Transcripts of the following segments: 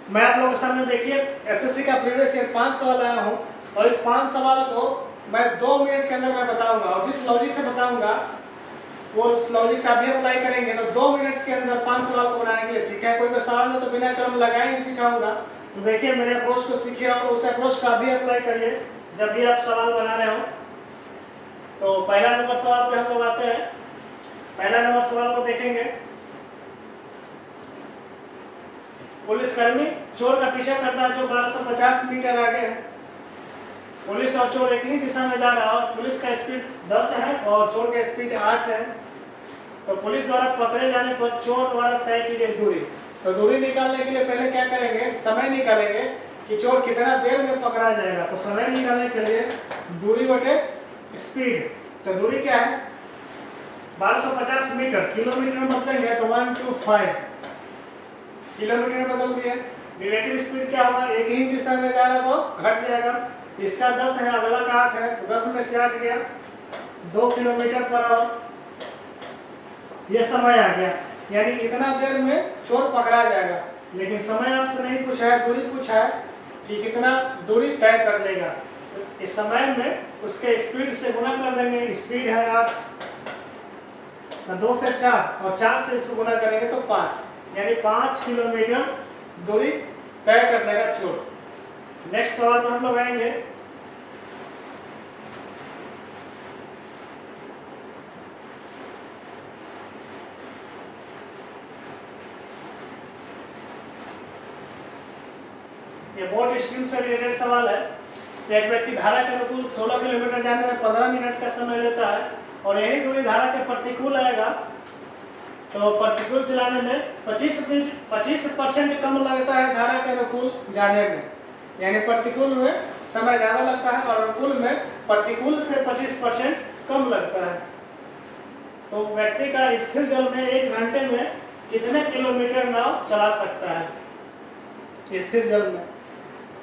मैं आप लोगों के सामने देखिए एसएससी का प्रीवियस ईयर 5 सवाल आया हूँ और इस 5 सवाल को मैं 2 मिनट के अंदर मैं बताऊंगा और जिस लॉजिक से बताऊंगा वो उस लॉजिक से आप भी अप्लाई करेंगे तो 2 मिनट के अंदर 5 सवाल को बनाने के लिए सीखा है। कोई भी सवाल में तो बिना क्रम लगाए ही सिखाऊंगा। तो देखिए मेरे अप्रोच को सीखिए और उस अप्रोच का भी अप्लाई करिए जब भी आप सवाल बना रहे हो। तो पहला नंबर सवाल पे हम लोग आते हैं। पहला नंबर सवाल को देखेंगे। पुलिसकर्मी चोर का पीछा करता है जो 1250 मीटर आगे है। पुलिस और चोर एक ही दिशा में जा रहा है और पुलिस का स्पीड 10 है और चोर का स्पीड 8 है। तो पुलिस द्वारा पकड़े जाने पर चोर द्वारा तय की गई दूरी, तो दूरी निकालने के लिए पहले क्या करेंगे, समय निकालेंगे कि चोर कितना देर में पकड़ा जाएगा। तो समय निकालने के लिए दूरी बटे स्पीड, तो दूरी क्या है 1250 मीटर, किलोमीटर में बदलेंगे तो 125 किलोमीटर में बदल दिए। रिलेटिव स्पीड क्या होगा, एक ही दिशा में जा रहा है तो घट जाएगा। इसका 10 है, अगला का 8 है, तो 10 में से 8 गया 2 किलोमीटर पर आवर। यह समय आ गया, यानी इतना देर में चोर पकड़ा जाएगा। लेकिन समय आपसे नहीं पूछा है, दूरी पूछा है कि कितना दूरी तय कर लेगा। तो इस समय में उसके स्पीड से गुना कर देंगे। स्पीड है 8, 2 से 4 और 4 से इसको गुना करेंगे तो 5, यानी 5 किलोमीटर दूरी तय कर लेगा चोर। नेक्स्ट सवाल पर हम लोग आएंगे। ये बोट स्ट्रीम से रिलेटेड सवाल है। एक व्यक्ति धारा के अनुकूल 16 किलोमीटर जाने में 15 मिनट का समय लेता है और यही दूरी धारा के प्रतिकूल आएगा तो प्रतिकूल चलाने में 25% कम लगता है धारा के अनुकूल जाने में, यानी प्रतिकूल में समय ज़्यादा लगता है और अनुकूल में प्रतिकूल से 25% कम लगता है। तो व्यक्ति का स्थिर जल में 1 घंटे में कितने किलोमीटर नाव चला सकता है स्थिर जल में।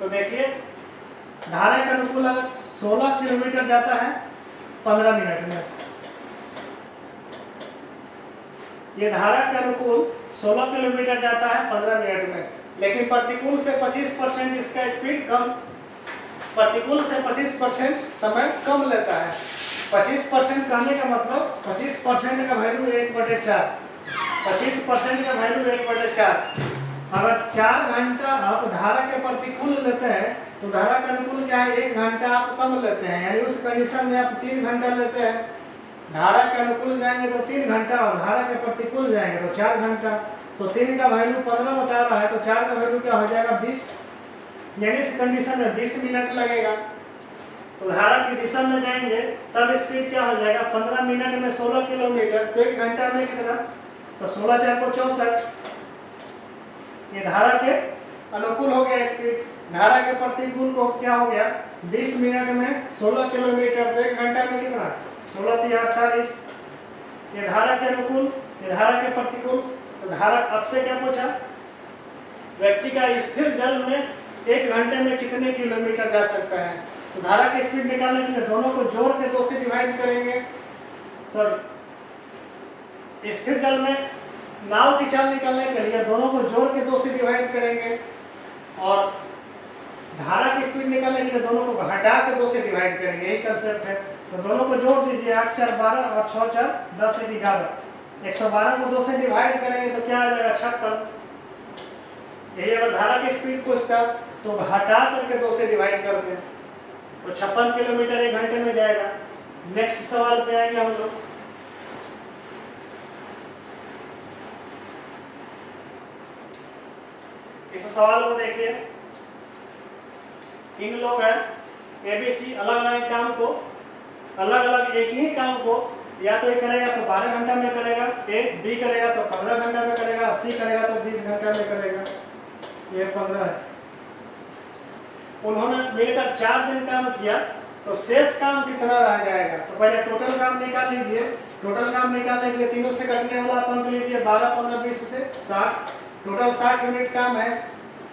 तो देखिए धारा के अनुकूल अगर 16 किलोमीटर जाता है 15 मिनट में, ये धारा के अनुकूल 16 किलोमीटर जाता है 15 मिनट में, लेकिन प्रतिकूल से 25% इसका स्पीड कम, प्रतिकूल से 25% समय कम लेता है। 25% कहने का मतलब 25% का वैल्यू 1/4, 25% का वैल्यू 1/4। अगर 4 घंटा आप धारा के प्रतिकूल लेते हैं तो धारा के अनुकूल क्या है 1 घंटा आप कम लेते हैं, यानी उस कंडीशन में आप 3 घंटा लेते हैं। धारा के अनुकूल जाएंगे तो 3 घंटा और धारा के प्रतिकूल जाएंगे तो 4 घंटा। तो 3 का वैल्यू 15 बता रहा है तो 4 का वैल्यू क्या हो जाएगा 20, यानी इस कंडीशन में 20 मिनट लगेगा। तो धारा की दिशा में जाएंगे तब स्पीड क्या हो जाएगा 15 मिनट में 16 किलोमीटर, तो 1 घंटा में कितना, तो 16 4 को 64। ये धारा के अनुकूल हो गया स्पीड। धारा के प्रतिकूल को क्या हो गया 20 मिनट में 16 किलोमीटर, तो 1 घंटा में कितना 16 3 48। ये धारा के अनुकूल, ये धारा के प्रतिकूल। तो धारा आपसे क्या पूछा, व्यक्ति का स्थिर जल में 1 घंटे में कितने किलोमीटर जा सकता है। तो धारा की स्पीड निकालने के लिए दोनों को जोड़ के 2 से डिवाइड करेंगे। सॉरी, स्थिर जल में नाव की चाल निकालने के लिए दोनों को जोड़ के 2 से डिवाइड करेंगे और धारा की स्पीड निकालने के लिए दोनों को घटा के 2 से डिवाइड करेंगे, यही कंसेप्ट है। तो दोनों को जोड़ दीजिए, 8 4 12 और 6 4 10 1 11। 112 को 2 से डिवाइड करेंगे तो क्या आ जाएगा 56। यही अगर धारा की स्पीड पूछता तो घटा करके 2 से डिवाइड कर दें तो 56 किलोमीटर 1 घंटे में जाएगा। नेक्स्ट सवाल पे आएंगे हम लोग। इस सवाल को देखिए, 3 लोग हैं एबीसी, अलग अलग काम को, अलग अलग एक ही काम को या तो ए करेगा तो 12 घंटा में करेगा, ए बी करेगा तो 15 घंटा में करेगा, सी करेगा तो 20 घंटा में करेगा। ये 15 है। उन्होंने मिलकर 4 दिन काम किया तो शेष काम कितना रह जाएगा। तो पहले टोटल काम निकाल लीजिए। टोटल काम निकालने के लिए तीनों से कटने वाला अंक लीजिए, 12 15 20 से 60। टोटल 60 यूनिट काम है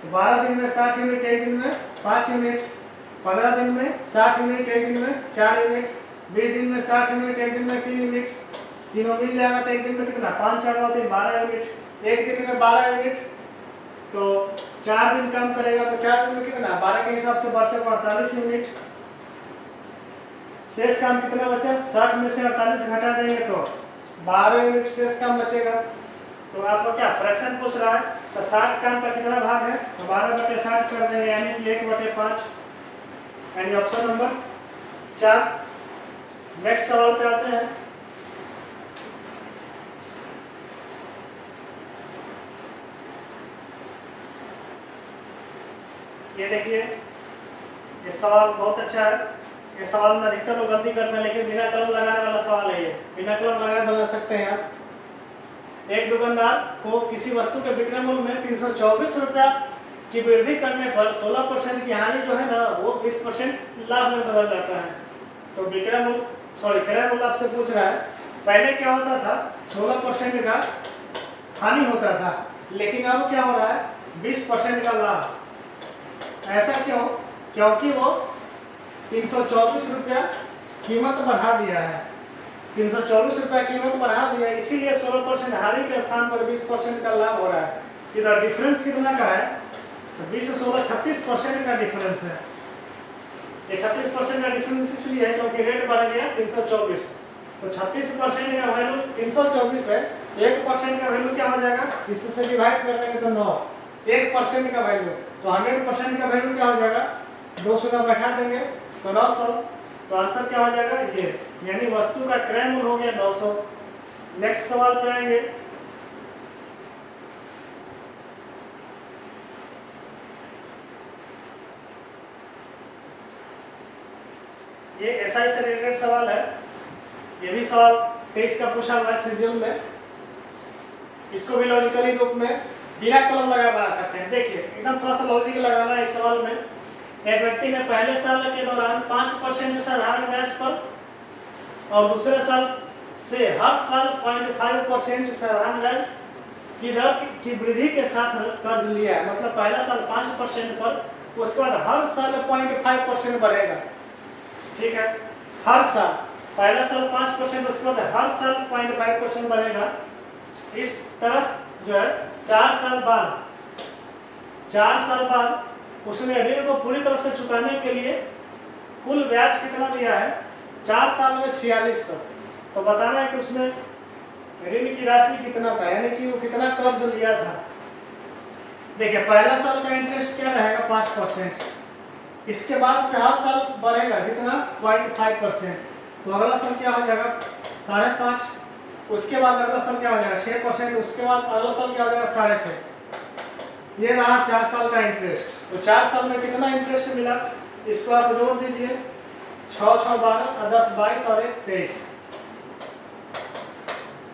तो 12 दिन में 60 यूनिट, 1 दिन में 5 यूनिट, 15 दिन में 60 यूनिट, 1 दिन में 4 यूनिट, 20 दिन में 60 यूनिट, 1 दिन में 3 यूनिट। तीनों मिल जाएगा तो 1 दिन में कितना 5 4 12 यूनिट, 1 दिन में 12 यूनिट। तो 4 दिन काम करेगा तो 4 दिन में कितना, 12 के हिसाब से बढ़ चुका 48 यूनिट। शेष काम कितना बचा, 60 में से 48 घटा देंगे तो 12 यूनिट शेष काम बचेगा। तो आपको क्या फ्रैक्शन पूछ रहा है, तो 60 काम का कितना भाग है, तो 12/60 कर देंगे, यानी कि 1/5, यानी ऑप्शन नंबर 4। नेक्स्ट सवाल पे आते हैं। ये देखिए, ये सवाल बहुत अच्छा है। ये सवाल में अधिकतर लोग गलती करते हैं, लेकिन बिना कलम लगाने वाला सवाल है ये। बिना कलम लगाए बना सकते हैं आप। एक दुकानदार को किसी वस्तु के विक्रय मूल्य में 324 रुपया की वृद्धि करने पर 16% की हानि जो है ना, वो 20% लाभ में बदल जाता है। तो विक्रय मूल्य क्रय मूल्य आपसे पूछ रहा है, पहले क्या होता था, 16% का हानि होता था, लेकिन अब क्या हो रहा है, 20% का लाभ। ऐसा क्यों, क्योंकि वो 324 रुपया कीमत बढ़ा दिया है। 324 रुपया कीमत बढ़ा दिया, इसीलिए 16% हानि के स्थान पर 20% का लाभ हो रहा है। इधर डिफरेंस कितना का है, तो 20 से 16 36% का डिफरेंस है। ये 36% का डिफरेंस इसलिए है क्योंकि रेट बढ़ गया 324, तो 36% का वैल्यू 324 है, 1% का वैल्यू क्या हो जाएगा, इससे डिवाइड कर देंगे तो 9, 1% का वैल्यू, तो 100% का वैल्यू क्या हो जाएगा, 2 शून्य बैठा देंगे तो 900। तो आंसर क्या हो जाएगा ये, यानी वस्तु का क्रय मूल्य हो गया 900। नेक्स्ट सवाल पे आएंगे। ये एसआई से रिलेटेड सवाल है। ये भी सवाल 23 का पूछा हुआ है सीजीएल में। इसको भी लॉजिकली रूप में बिना कलम लगाए बना सकते हैं। देखिए एकदम थोड़ा सा लॉजिक लगाना है इस सवाल में। एक व्यक्ति ने पहले साल के दौरान 5% साधारण ब्याज पर और दूसरे साल से हर साल 0.5% साधारण ब्याज की दर की वृद्धि के साथ कर्ज लिया है। मतलब पहला साल 5% पर, उसके बाद हर साल 0.5% बढ़ेगा। ठीक है, हर साल, पहला साल 5%, उसके बाद हर साल 0.5% बढ़ेगा। इस तरह जो है 4 साल बाद उसने ऋण को पूरी तरह से चुकाने के लिए कुल ब्याज कितना दिया है, 4 साल में 4600। तो बताना है कि उसने ऋण की राशि कितना था, यानी कि वो कितना कर्ज लिया था। देखिए पहला साल का इंटरेस्ट क्या रहेगा, 5%। इसके बाद से हर साल बढ़ेगा कितना, 0.5%। तो अगला साल क्या हो जाएगा, 5.5। उसके बाद अगला साल क्या हो जाएगा, 6%। उसके बाद अगला साल क्या हो जाएगा, 6.5। ये रहा 4 साल का इंटरेस्ट। तो 4 साल में कितना इंटरेस्ट मिला, इसको आप जोड़ दीजिए, 6 6 12 10 22 और 1 23।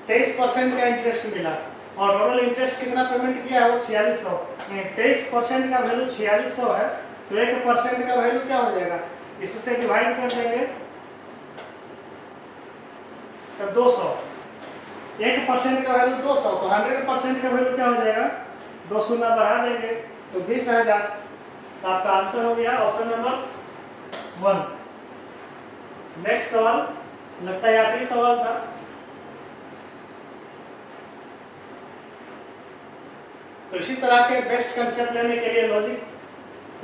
23% का इंटरेस्ट मिला और टोटल इंटरेस्ट कितना पेमेंट किया है, वो 4600। 23% का वैल्यू 4600 है, तो 1% का वैल्यू क्या हो जाएगा, इससे डिवाइड कर देंगे तो 200। 1% का वैल्यू 200, तो 100% का वैल्यू क्या हो जाएगा, 2 शून्य बढ़ा देंगे तो 20,000। तो आपका आंसर हो गया ऑप्शन नंबर 1। नेक्स्ट सवाल, लगता है आखिरी सवाल था। तो इसी तरह के बेस्ट कंसेप्ट लेने के लिए, लॉजिक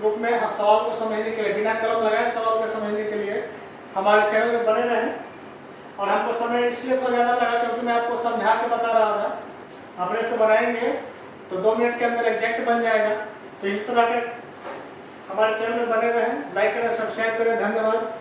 रूप में सवाल को समझने के लिए, बिना कलम लगाए सवाल को समझने के लिए हमारे चैनल में बने रहें। और हमको समय इसलिए थोड़ा ज़्यादा लगा क्योंकि मैं आपको समझा के बता रहा था। अपने से बनाएंगे तो 2 मिनट के अंदर एग्जैक्ट बन जाएगा। तो इस तरह के हमारे चैनल में बने रहें, लाइक करें, सब्सक्राइब करें। धन्यवाद।